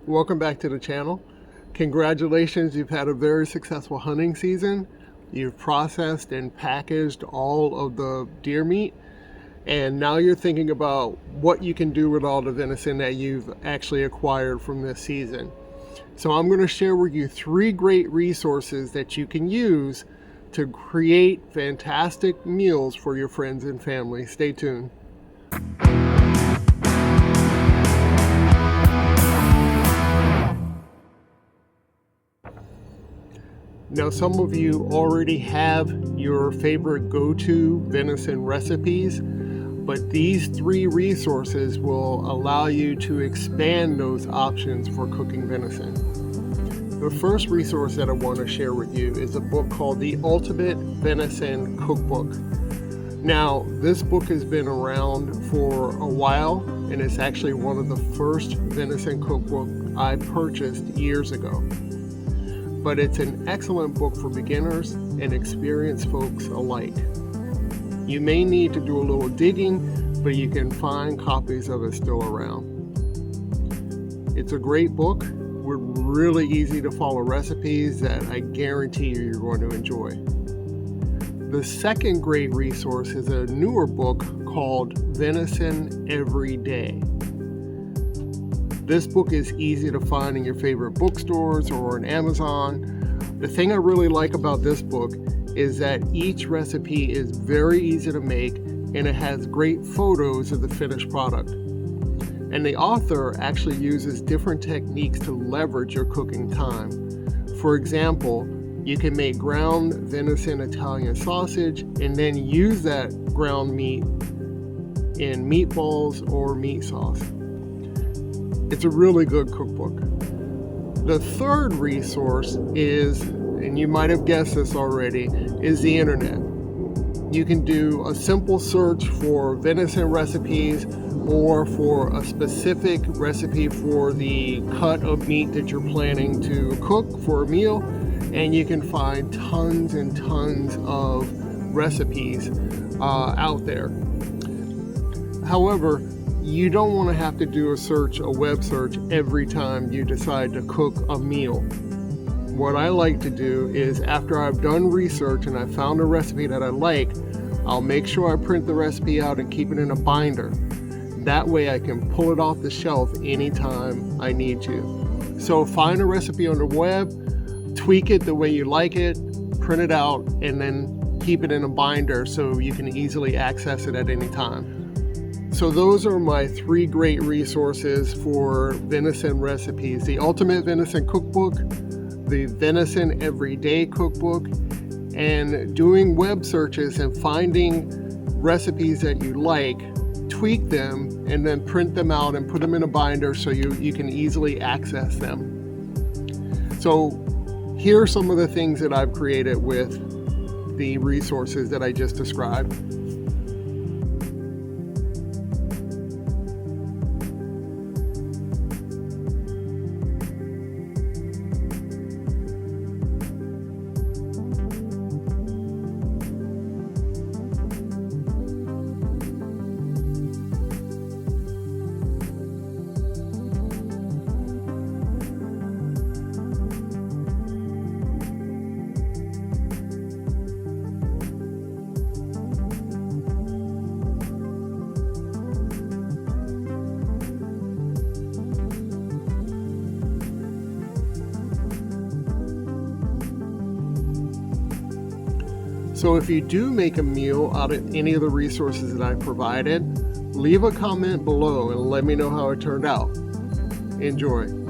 Welcome back to the channel. Congratulations, you've had a very successful hunting season. You've processed and packaged all of the deer meat, and now you're thinking about what you can do with all the venison that you've actually acquired from this season. So I'm going to share with you 3 great resources that you can use to create fantastic meals for your friends and family. Stay tuned. Now, some of you already have your favorite go-to venison recipes, but these 3 resources will allow you to expand those options for cooking venison. The first resource that I want to share with you is a book called The Ultimate Venison Cookbook. Now, this book has been around for a while, and it's actually one of the first venison cookbooks I purchased years ago. But it's an excellent book for beginners and experienced folks alike. You may need to do a little digging, but you can find copies of it still around. It's a great book with really easy to follow recipes that I guarantee you're going to enjoy. The second great resource is a newer book called Venison Every Day. This book is easy to find in your favorite bookstores or on Amazon. The thing I really like about this book is that each recipe is very easy to make, and it has great photos of the finished product. And the author actually uses different techniques to leverage your cooking time. For example, you can make ground venison Italian sausage and then use that ground meat in meatballs or meat sauce. It's a really good cookbook. The third resource is, and you might have guessed this already, is the internet. You can do a simple search for venison recipes or for a specific recipe for the cut of meat that you're planning to cook for a meal, and you can find tons and tons of recipes out there. However, you don't want to have to do a web search every time you decide to cook a meal. What I like to do is, after I've done research and I found a recipe that I like, I'll make sure I print the recipe out and keep it in a binder. That way I can pull it off the shelf anytime I need to. So find a recipe on the web, tweak it the way you like it, print it out, and then keep it in a binder so you can easily access it at any time. So those are my 3 great resources for venison recipes: the Ultimate Venison Cookbook, the Venison Everyday Cookbook, and doing web searches and finding recipes that you like, tweak them, and then print them out and put them in a binder so you can easily access them. So here are some of the things that I've created with the resources that I just described. So if you do make a meal out of any of the resources that I provided, leave a comment below and let me know how it turned out. Enjoy.